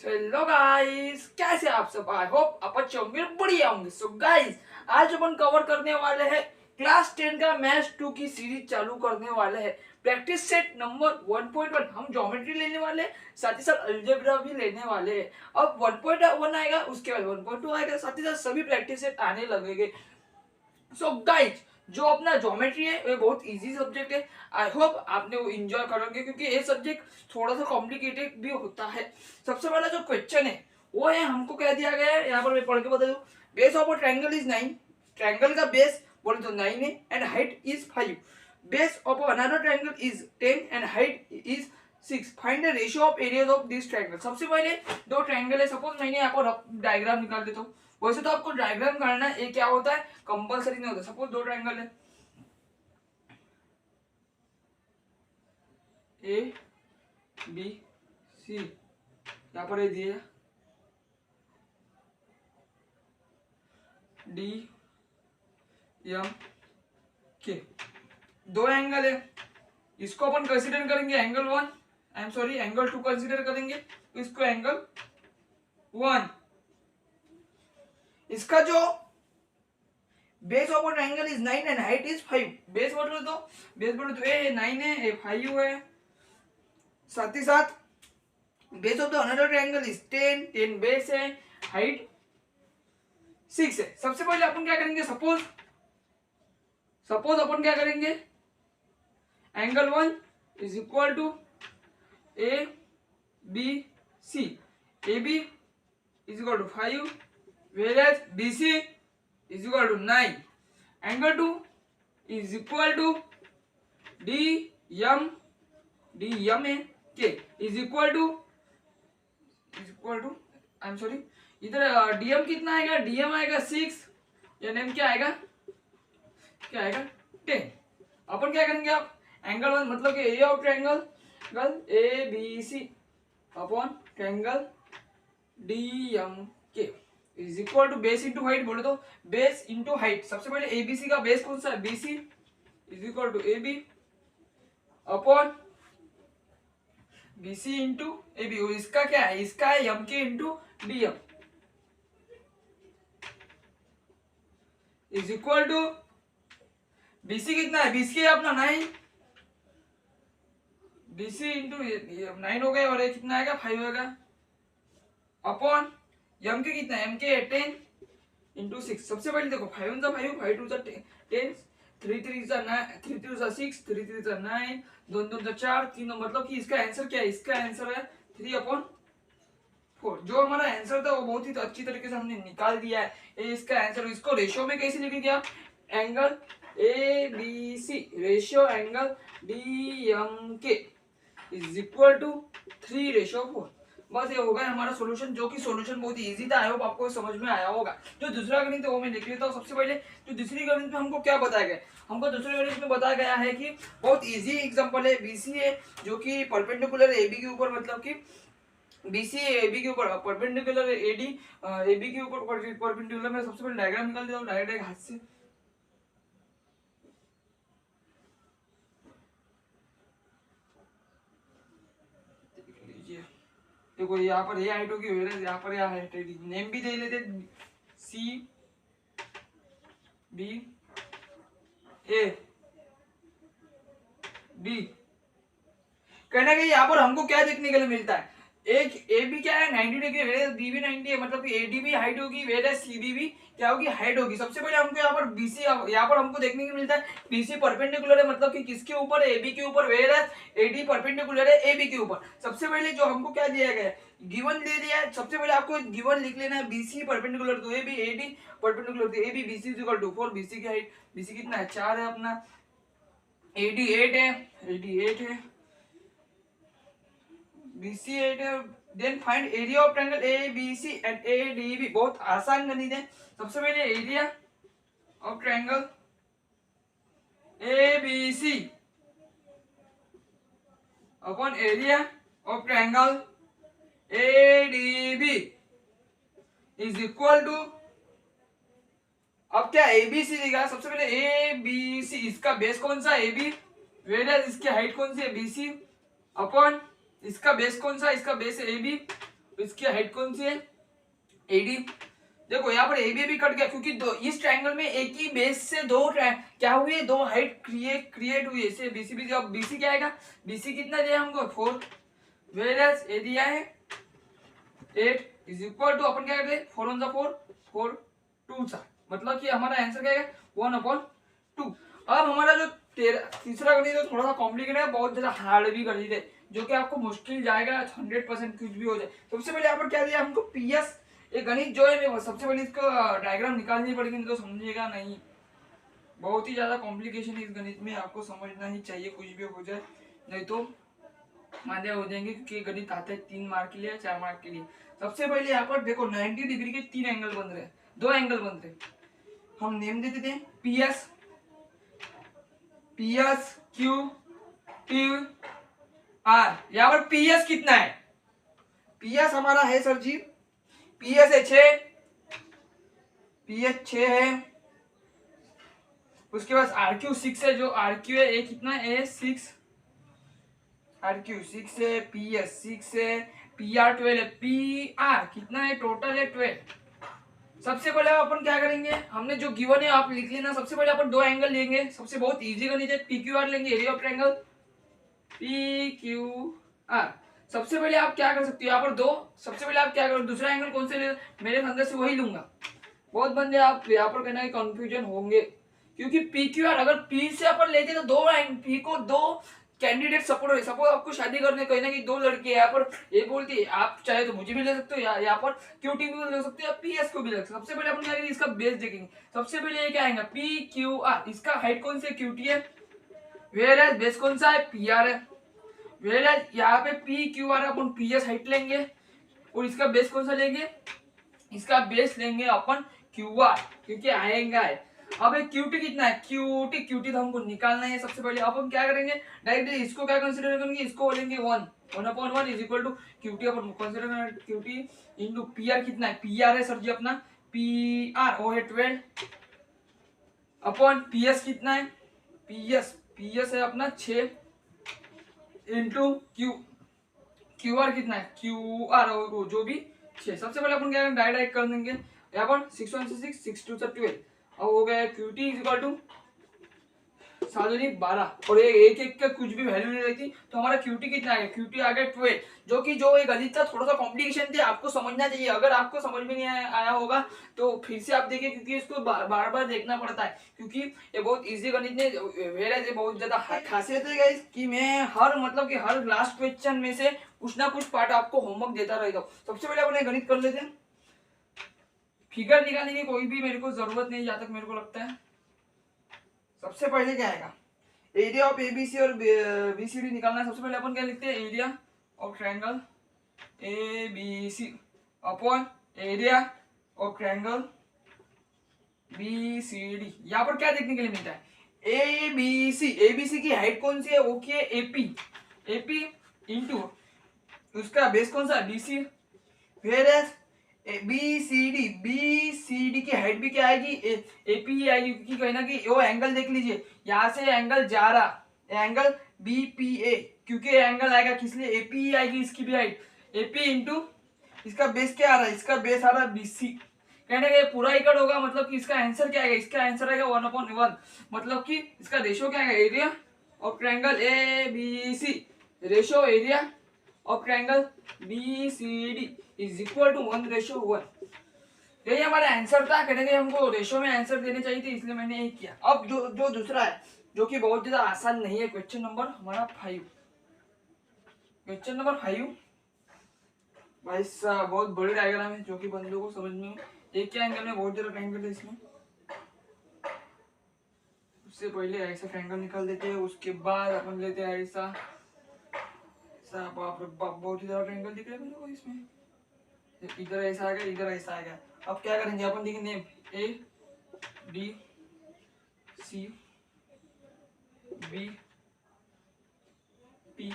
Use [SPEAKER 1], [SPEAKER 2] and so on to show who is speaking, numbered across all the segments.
[SPEAKER 1] Hello guys, कैसे आप सब। आई होप आप अच्छे होंगे, बढ़िया होंगे। सो गाइस, आज अपन कवर करने वाले हैं क्लास 10 का मैथ्स 2 की सीरीज चालू करने वाले हैं। प्रैक्टिस सेट नंबर 1.1 हम ज्योमेट्री लेने वाले हैं, साथ ही साथ अलजेब्रा भी लेने वाले हैं। अब 1.1 आएगा, उसके बाद 1.2 आएगा, साथ ही साथ सभी प्रैक्टिस सेट आने लगेंगे। सो गाइज, जो अपना ज्योमेट्री है वो बहुत इजी सब्जेक्ट है। आई होप आपने वो एंजॉय करोगे, क्योंकि ये सब्जेक्ट थोड़ा सा कॉम्प्लिकेटेड भी होता है। सबसे पहला जो क्वेश्चन है वो है, हमको क्या दिया गया है, यहाँ पर मैं पढ़ के बता दूं। Base of a triangle is 9। Triangle का बेस बोले तो 9 है and height is 5। Base of another triangle is 10 and height is 6। Find the ratio of areas of this triangle. सबसे पहले दो ट्रायंगल है, सपोज मैंने यहाँ पर डायग्राम निकाल देता हूँ। वैसे तो आपको डायग्राम करना ये क्या होता है, कंपलसरी नहीं होता। सपोज दो ट्रायंगल है, ए बी सी, यहाँ पर ये दिए डी एम के। दो एंगल है, इसको अपन कंसीडर करेंगे angle 1, I am sorry angle 2 consider करेंगे, इसको एंगल 1। इसका जो base of an angle is 9 and height is 5। Base बोलो तो ए 9 है, ए 5 है। साथ ही साथ base of the another triangle is 10 base है, हाइट 6 है। सबसे पहले अपन क्या करेंगे, सपोज अपन क्या करेंगे, angle 1 is equal to A B C. A B is equal to 5 whereas BC is equal to 9. Angle 2 is equal to DM K is equal to I am sorry, इधर DM कितना आएगा, DM आएगा 6, या NM क्या आएगा 10। अपन क्या करेंगे, आप एंगल 1 मतलब कि area of triangle ABC upon triangle DMK is equal to base into height. बोले तो बेस इंटू हाइट। सबसे पहले एबीसी का बेस कौन सा है, BC is equal to A B upon BC into A B. इसका क्या है, इसका है M K into D M is equal to BC कितना है, बीसी है अपना 9, बीसी इंटू 9 हो गया, और ये कितना आएगा 5 होगा, अपॉन एम के कितना है, एम के 10 इंटू 6। सबसे पहले देखो 5 1 5 5 2 10 3 3 9 3 3 6 3 3 9 2 2 4 3, मतलब कि इसका आंसर क्या है, इसका आंसर है 3/4। जो हमारा आंसर था वो बहुत ही अच्छी तरीके से हमने निकाल दिया है। ये इसका आंसर। इसको रेशियो में कैसे लिखेंगे आप, angle A B C ratio angle D M K is equal to 3/4। बस ये होगा हमारा सॉल्यूशन, जो कि सॉल्यूशन बहुत ही इजी था। आई होप आपको समझ में आया होगा। जो दूसरा गणित है वो मैं लिख लेता हूँ। सबसे पहले जो दूसरी गणित में हमको क्या बताया गया, हमको दूसरे गणित में बताया गया है कि बहुत इजी एग्जांपल है, बीसी है जो कि परपेंडिकुलर है एबी के ऊपर, मतलब कि बीसी एबी के ऊपर परपेंडिकुलर है, एडी एबी के ऊपर परपेंडिकुलर। मैं सबसे पहले डायग्राम निकाल देता हूँ डायरेक्ट हाथ से। देखो यहाँ पर ये हाइट होगी, यहाँ पर यह हाइट है। नेम भी दे लेते, सी बी ए डी। कहना कि यहाँ पर हमको क्या देखने के लिए मिलता है, एक ए बी क्या है 90 डिग्री, वेरेस बी भी 90 है, मतलब कि एडी भी हाइट होगी, वेरेस सी बी भी क्या होगी, हाइट होगी। सबसे पहले हमको यहाँ पर बीसी, यहाँ पर हमको देखने को मिलता है बीसी परपेंडिकुलर है, मतलब कि किसके ऊपर है, एबी के ऊपर, वेरेस एडी परपेंडिकुलर है एबी के ऊपर। सबसे पहले जो हमको क्या दिया गया है, गिवन दे दिया है। सबसे पहले आपको गिवन लिख लेना है, BC perpendicular to AB, AD perpendicular to AB, BC is equal to 4। BC की हाइट, बीसी कितना है 4 है अपना, एडी 8 है, एडी 8 है, BC 8 है। Then find area of triangle ABC and ADB। बहुत आसान गणित है। सबसे पहले area of triangle ABC upon area of triangle ADB is equal to, अब क्या ABC देगा, सबसे पहले ABC, इसका बेस कौन सा AB, वेयर इसकी हाइट कौन सी है BC, अपॉन इसका बेस कौन सा, इसका बेस है AB इसकी हाइट कौन सी है, एडी। देखो यहाँ पर एबी भी कट गया क्योंकि दो इस ट्रायंगल में एक ही बेस से दो क्या हुई, दो हाइट क्रिएट हुई है। इसे बीसी भी, अब बीसी क्या आएगा, बीसी कितना दिया हमको 4, वेयरएज ए दिया है 8 इज इक्वल टू अपन क्या करते हैं 4 × 4 4 2 सा, मतलब कि हमारा आंसर क्या है 1/2। अब हमारा जो तीसरा गणित है थोड़ा सा कॉम्प्लिकेटेड है, बहुत ज्यादा हार्ड भी गणित है, जो कि आपको मुश्किल जाएगा 100% कुछ भी हो जाए। सबसे पहले यहाँ पर क्या दिया हमको पीएस, ये गणित जो है सबसे पहले इसका डायग्राम निकालनी पड़ेगी, नहीं तो समझिएगा नहीं, बहुत ही ज्यादा कॉम्प्लिकेशन है इस गणित में, आपको समझना ही चाहिए कुछ भी हो जाए, नहीं तो मान्य हो जाएंगे, क्योंकि गणित आता है 3 मार्क के लिए 4 मार्क के लिए। सबसे पहले यहाँ पर देखो 90 डिग्री के 3 एंगल बन रहे हैं, 2 एंगल बन रहे हैं, हम नेम देते थे PS, PS Q Q R. यहाँ पर पीएस कितना है, पीएस हमारा है सर जी, पीएस है 6, पीएस 6 है। उसके बाद आरक्यू 6 है, जो आरक्यू है ए कितना है, ए 6, आरक्यू 6 है, पीएस 6 है, पीआर 12 है, पीआर कितना है टोटल है 12। सबसे पहले अपन क्या करेंगे, हमने जो गिवन है आप लिख लेना। सबसे पहले अपन 2 एंगल लेंगे, सबसे बहुत इजी गणित है, पीक्यूआर लेंगे, एरिया ऑफ ट्रायंगल पीक्यूआर। सबसे पहले आप क्या कर सकते हो, यहाँ पर 2, सबसे पहले आप क्या करो, दूसरा एंगल कौन से ले, मेरे अंदर से वही लूंगा। बहुत बंदे आप यहाँ पर कहना कंफ्यूजन होंगे, क्योंकि पीक्यूआर अगर पी से अपन लेते तो पी को 2 कैंडिडेट सपोर्ट हो, सपोज आपको शादी करने कहीं ना कहीं 2 लड़के यहाँ पर ये बोलती है, आप चाहे तो मुझे भी ले सकते हो, यहाँ पर क्यूटी भी ले सकते हो, पीएस को भी ले सकते हो। सबसे पहले अपन क्या करेंगे, इसका बेस देखेंगे। सबसे पहले ये क्या आएगा पी क्यू आर, इसका हाइट कौन सी है, क्यूटी है, वेयर एज बेस कौन सा है, पीआर है, वेयर एज यहाँ पे पी क्यू आर अपन पीएस हाइट लेंगे, और इसका बेस कौन सा लेंगे, इसका बेस लेंगे अपन क्यू आर, क्योंकि आएगा है। अब क्यूटी कितना है, क्यूटी तो हमको निकालना है। सबसे पहले अब हम क्या करेंगे, डायरेक्टली इसको क्या कंसीडर करेंगे, इसको बोलेंगे 1/1 इज इक्वल टू क्यूटी अपन कंसीडर करेंगे, क्यूटी इनटू पीआर कितना है, पीआर है सर जी अपना, पीआर वो है 12 अपॉन पीएस कितना है, पीएस है अपना 6 इनटू क्यूआर कितना है, क्यूआर जो भी 6। सबसे पहले अपन क्या डायरेक्ट कर देंगे, यहाँ पर 6 1 से 6 6 2 से 12, अब हो गया क्यूटी इज इक्वल टू 12, और एक एक का कुछ भी वैल्यू नहीं रहती, तो हमारा क्यूटी कितना आ गया, क्यूटी आ गया 12, जो कि जो एक गणित था थोड़ा सा कॉम्प्लिकेशन थे, आपको समझना चाहिए। अगर आपको समझ में नहीं आया होगा तो फिर से आप देखिए, क्योंकि इसको बार बार देखना पड़ता है, क्योंकि ये बहुत इजी गणित है, वेराइज बहुत ज्यादा खासियत है गाइस कि मैं हर मतलब कि हर लास्ट क्वेश्चन में से कुछ ना कुछ पार्ट आपको होमवर्क देता रहता हूँ। सबसे पहले अपने गणित कर लेते हैं, फिगर निकालने की कोई भी मेरे को जरूरत नहीं जहां तक मेरे को लगता है। सबसे पहले क्या आएगा, एरिया ऑफ एबीसी और बीसीडी निकालना है। सबसे पहले अपन क्या लिखते हैं, area of triangle ABC upon area of triangle BCD. यहाँ पर क्या देखने के लिए मिलता है, एबीसी की हाइट कौन सी है, वो की है एपी इंटू उसका बेस कौन सा है, बीसी, वेयर एज बीसीडी की हाइट भी क्या आएगी, एपी ही आएगी, क्योंकि कहना कि वो एंगल देख लीजिए, यहाँ से एंगल जा रहा एंगल बीपीए, क्योंकि एंगल आएगा किस लिए, एपी ही आएगी, इसकी भी हाइट एपी इंटू इसका बेस क्या आ रहा है, इसका बेस आ रहा है बीसी। कहने का ये पूरा इक्वल होगा, मतलब कि इसका आंसर क्या आएगा, इसका आंसर आएगा 1/1, मतलब कि इसका रेशियो क्या आएगा, area of triangle ABC ratio area of triangle BCD is equal to 1:1। यही हमारा आंसर था, कहने के हमको रेशियो में आंसर देने चाहिए थे, इसलिए मैंने यही किया। अब जो दूसरा है, जो कि बहुत ज्यादा आसान नहीं है, क्वेश्चन नंबर हमारा 5, क्वेश्चन नंबर 5 भाई साहब बहुत बड़ी डायग्राम है, जो कि बंदों को समझ में, एक क्या एंगल में बहुत ज्यादा ट्रायंगल है इसमें। उससे पहले ऐसा ट्रायंगल निकाल देते हैं, उसके बाद अपन लेते हैं ऐसा, बाप रे बाप बहुत ही ज्यादा ट्रायंगल दिख रहा है मेरे को इसमें, इधर ऐसा आ गया, इधर ऐसा आ गया। अब क्या करेंगे अपन, देखेंगे A B C B P.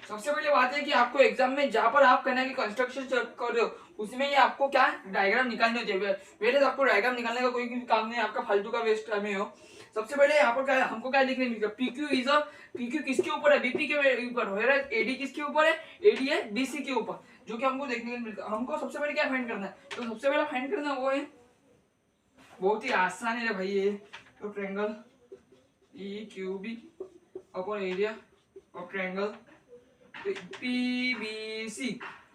[SPEAKER 1] सबसे पहले बात है कि आपको एग्जाम में जहां पर आप कहना है कि कंस्ट्रक्शन कर रहे हो, उसमें ही आपको क्या डायग्राम निकालने होते हैं, वेरे आपको डायग्राम निकालने का कोई भी काम नहीं, आपका फालतू का वेस्ट टाइम हो। सबसे पहले यहाँ पर क्या हमको क्या लिखने मिलेगा, पीक्यू किसके ऊपर है, बीपी के ऊपर, एडी किसके ऊपर है, एडी है बीसी के ऊपर। जो कि हमको देखने को मिलता है। हमको सबसे पहले क्या फाइंड करना है, तो सबसे पहले फाइंड करना वो है, बहुत ही आसान है भाई ये, तो triangle E Q B upon area of triangle PBC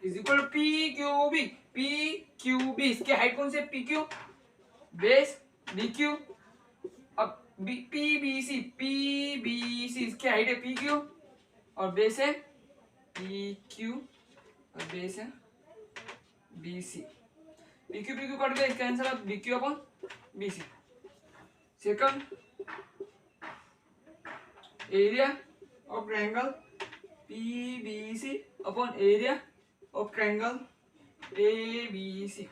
[SPEAKER 1] is equal to PQB। PQB इसकी हाइट कौन सी है, PQ बेस BQ। अब PBC इसकी हाइट है PQ और बेस है PQ और बेस है BC। PQ कट गया, इसका आंसर है BQ upon BC। Second area of triangle PBC upon area of triangle ABC।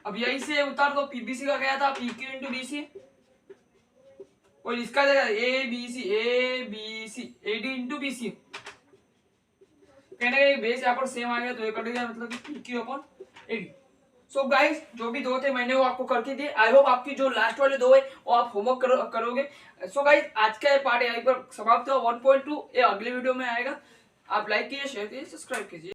[SPEAKER 1] अब यही से उतार दो, PBC का क्या था PQ इंटू BC और इसका जगह ABC AD इंटू BC। कहने का बेस यहाँ पर सेम आ गया तो ये कट गया, मतलब कि PQ upon AD। So guys जो भी दो थे मैंने वो आपको करके दिए। आई होप आपकी जो लास्ट वाले दो है वो आप होमवर्क करोगे। सो गाइस आज का पार्ट यहीं पर समाप्त हुआ। 1.2 ये अगले वीडियो में आएगा। आप लाइक कीजिए, शेयर कीजिए, सब्सक्राइब कीजिए।